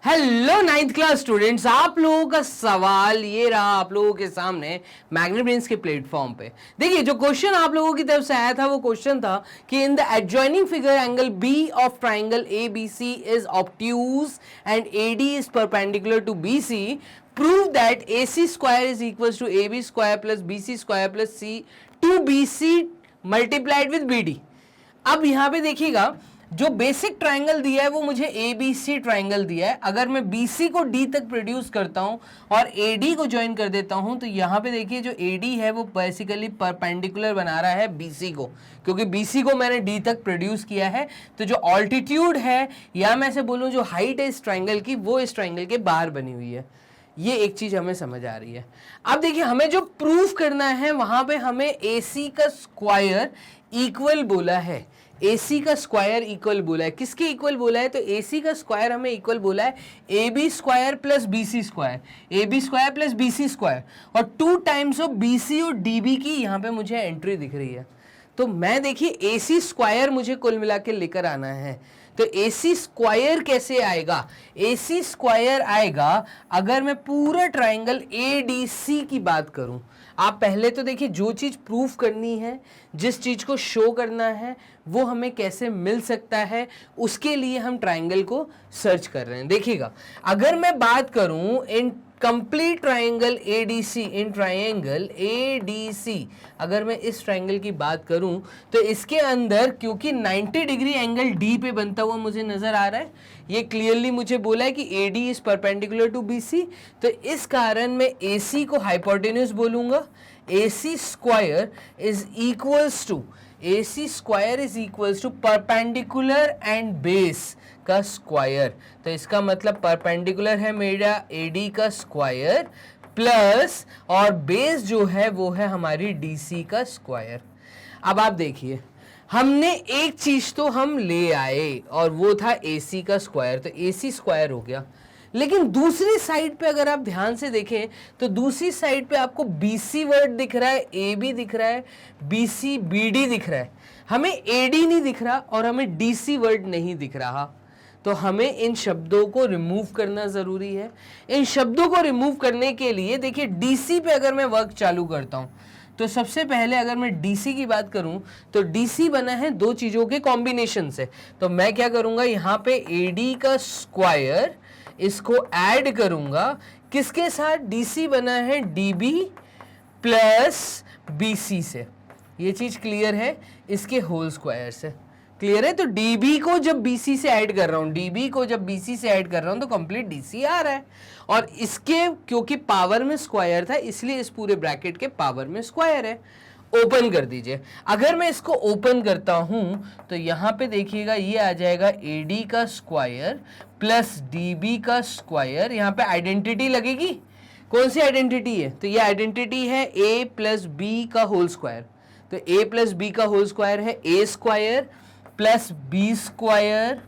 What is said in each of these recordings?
Hello ninth class students, आप लोगों का सवाल ये रहा आप लोगों के सामने मैग्नेट ब्रेन्स के प्लेटफॉर्म पे। देखिए, जो क्वेश्चन आप लोगों की तरफ से आया था वो क्वेश्चन था कि in the adjoining figure angle B of triangle A B C is obtuse and A D is perpendicular to B C, prove that A C square is equal to A B square plus B C square plus C two B C multiplied with B D. अब यहां पे देखिएगा, जो basic triangle दिया है वो मुझे ए B C triangle दिया है। अगर मैं बी सी को डी तक प्रोड्यूस करता हूं और ए डी को ज्वाइन कर देता हूं तो यहां पे देखिए जो ए डी है वो बेसिकली परपेंडिकुलर बना रहा है बी सी को, क्योंकि बी सी को मैंने डी तक प्रोड्यूस किया है। तो जो ऑल्टीट्यूड है या मैं से बोलूं जो हाइट है इस ट्राइंगल की, वो इस ट्राइंगल के बाहर बनी हुई है। ये एक चीज हमें समझ आ रही है। अब देखिए, हमें जो प्रूफ करना है वहां पे हमें ए सी का स्क्वायर इक्वल बोला है। AC का स्क्वायर इक्वल बोला है, किसके इक्वल बोला है? तो AC का स्क्वायर हमें इक्वल बोला है AB square plus BC square, AB square plus BC square, और 2 टाइम्स ऑफ BC और DB की यहाँ पे मुझे एंट्री दिख रही है। तो मैं देखिए AC स्क्वायर मुझे कुल मिला के लेकर आना है। तो AC स्क्वायर कैसे आएगा? AC स्क्वायर आएगा अगर मैं पूरा ट्राइंगल ADC की बात करूं। आप पहले तो देखिए, जो चीज प्रूफ करनी है, जिस चीज को शो करना है, वो हमें कैसे मिल सकता है, उसके लिए हम ट्राइंगल को सर्च कर रहे हैं। देखिएगा, अगर मैं बात करूं in complete triangle ADC, in triangle ADC अगर मैं इस ट्राइंगल की बात करूं तो इसके अंदर क्योंकि 90 डिग्री एंगल D पे बनता हुआ मुझे नजर आ रहा है, ये क्लियरली मुझे बोला है कि AD is perpendicular to BC, तो इस कारण मैं AC को हाइपोटेन्यूज बोलूंगा। AC square is equals to perpendicular and base का स्क्वायर। तो इसका मतलब परपेंडिकुलर है मेरा AD का स्क्वायर प्लस, और बेस जो है वो है हमारी DC का स्क्वायर। अब आप देखिए, हमने एक चीज तो हम ले आए और वो था AC का स्क्वायर, तो AC स्क्वायर हो गया। लेकिन दूसरी साइड पे अगर आप ध्यान से देखें तो दूसरी साइड पे आपको BC वर्ड दिख रहा है, AB दिख रहा है, BC BD दिख रहा है, हमें AD नहीं दिख रहा और हमें DC वर्ड नहीं दिख रहा। तो हमें इन शब्दों को रिमूव करना जरूरी है। इन शब्दों को रिमूव करने के लिए देखिए, DC पे अगर मैं वर्क चालू करता हूं तो सबसे पहले अगर मैं DC की बात करूं तो DC बना है दो चीजों के कॉम्बिनेशन से। तो मैं क्या करूंगा, यहां पे AD का स्क्वायर इसको ऐड करूंगा किसके साथ? DC बना है DB प्लस BC से। ये चीज क्लियर है? इसके होल स्क्वायर से क्लियर है। तो DB को जब BC से ऐड कर रहा हूं, DB को जब BC से ऐड कर रहा हूं तो कंप्लीट DC आ रहा है, और इसके क्योंकि पावर में स्क्वायर था इसलिए इस पूरे ब्रैकेट के पावर में स्क्वायर है। ओपन कर दीजिए। अगर मैं इसको ओपन करता हूं तो यहां पे देखिएगा ये आ जाएगा AD का स्क्वायर प्लस DB का स्क्वायर। यहां पे आइडेंटिटी लगेगी, कौन सी आइडेंटिटी है? तो ये आइडेंटिटी है A प्लस B का होल स्क्वायर। तो A प्लस B का होल स्क्वायर है A square plus B square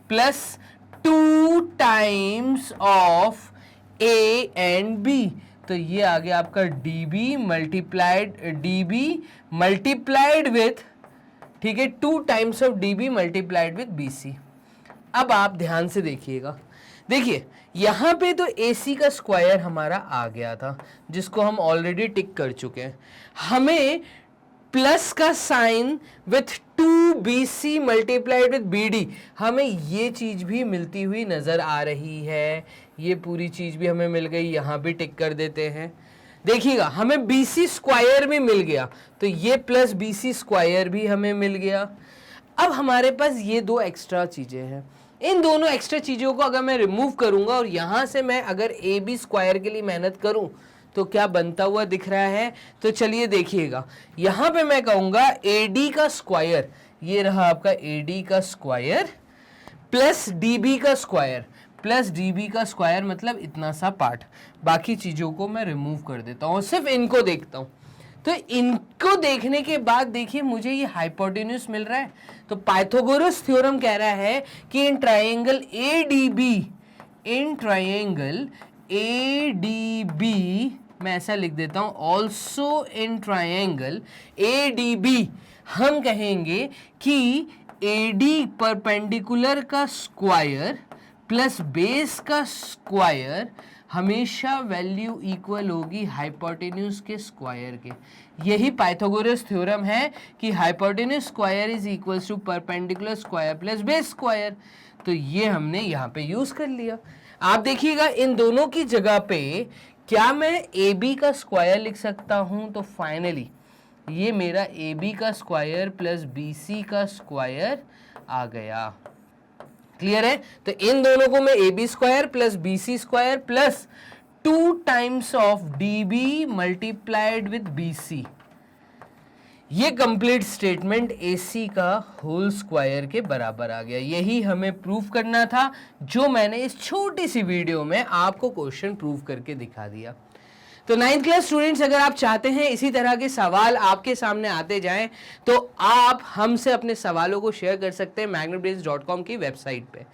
plus 2 times of A and B। तो ये आ गया आपका DB मल्टीप्लाइड विथ, ठीक है, 2 times of DB multiplied with BC। अब आप ध्यान से देखिएगा, देखिए यहां पे तो AC का स्क्वायर हमारा आ गया था जिसको हम ऑलरेडी टिक कर चुके हैं। हमें प्लस का sign with 2BC multiplied with BD, हमें ये चीज भी मिलती हुई नजर आ रही है। ये पूरी चीज भी हमें मिल गई, यहां भी टिक कर देते हैं। देखिएगा, हमें BC स्क्वायर भी मिल गया, तो ये प्लस BC स्क्वायर भी हमें मिल गया। अब हमारे पास ये दो एक्स्ट्रा चीजें हैं। इन दोनों एक्स्ट्रा चीजों को अगर मैं रिमूव करूंगा और यहां से मैं अगर AB स्क्वायर के लिए मेहनत करूं तो क्या बनता हुआ दिख रहा है? तो चलिए देखिएगा, यहां पे मैं कहूंगा AD का स्क्वायर, ये रहा आपका AD का स्क्वायर प्लस DB का स्क्वायर प्लस DB का स्क्वायर, मतलब इतना सा पार्ट। बाकी चीजों को मैं रिमूव कर देता हूं, सिर्फ इनको देखता हूं। तो इनको देखने के बाद देखिए मुझे ये हाइपोटेन्यूज मिल रहा है। तो पाइथागोरस थ्योरम कह रहा है कि इन ट्राइंगल ADB, मैं ऐसा लिख देता हूं, ऑल्सो इन ट्राइंगल ADB हम कहेंगे कि AD परपेंडिकुलर का स्क्वायर प्लस बेस का स्क्वायर हमेशा वैल्यू इक्वल होगी हाइपोटेन्यूज के स्क्वायर के। यही पाइथागोरस थ्योरम है कि hypotenuse square is equals to perpendicular square plus base square. तो ये हमने यहाँ पे यूज कर लिया। आप देखिएगा इन दोनों की जगह पे क्या मैं ए बी का स्क्वायर लिख सकता हूं? तो फाइनली ये मेरा ए बी का स्क्वायर प्लस बी सी का स्क्वायर आ गया। क्लियर है? तो इन दोनों को मैं A B square plus B C square plus 2 times of D B multiplied with B C, ये कंप्लीट स्टेटमेंट ए सी का होल स्क्वायर के बराबर आ गया। यही हमें प्रूव करना था, जो मैंने इस छोटी सी वीडियो में आपको क्वेश्चन प्रूव करके दिखा दिया। तो 9th क्लास स्टूडेंट्स, अगर आप चाहते हैं इसी तरह के सवाल आपके सामने आते जाएं तो आप हमसे अपने सवालों को शेयर कर सकते हैं magnetbrains.com की वेबसाइट पे।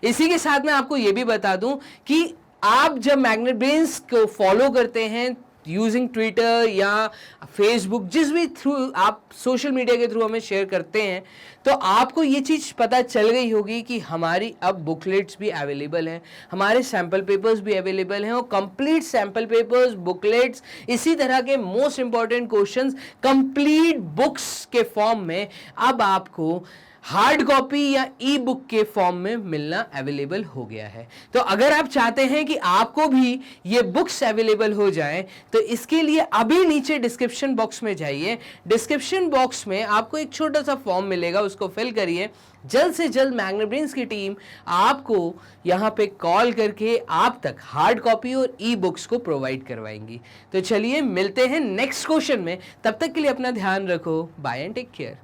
इसी के साथ मैं आपको ये भी बता दूं कि आप जब मैग्नेट ब्रेन्स को फॉलो करते हैं यूजिंग ट्विटर या फेसबुक, जिस भी थ्रू आप सोशल मीडिया के थ्रू हमें शेयर करते हैं, तो आपको ये चीज़ पता चल गई होगी कि हमारी अब बुकलेट्स भी अवेलेबल हैं, हमारे सैम्पल पेपर्स भी अवेलेबल हैं, और कंप्लीट सैम्पल पेपर्स, बुकलेट्स, इसी तरह के most important questions complete books के फॉर्म में अब आपको हार्ड कॉपी या ई बुक के फॉर्म में मिलना अवेलेबल हो गया है। तो अगर आप चाहते हैं कि आपको भी ये बुक्स अवेलेबल हो जाएं, तो इसके लिए अभी नीचे डिस्क्रिप्शन बॉक्स में जाइए। डिस्क्रिप्शन बॉक्स में आपको एक छोटा सा फॉर्म मिलेगा, उसको फिल करिए। जल्द से जल्द मैग्नेट ब्रेन्स की टीम आपको यहाँ पे कॉल करके आप तक हार्ड कॉपी और ई बुक्स को प्रोवाइड करवाएंगी। तो चलिए मिलते हैं नेक्स्ट क्वेश्चन में, तब तक के लिए अपना ध्यान रखो। Bye and take care.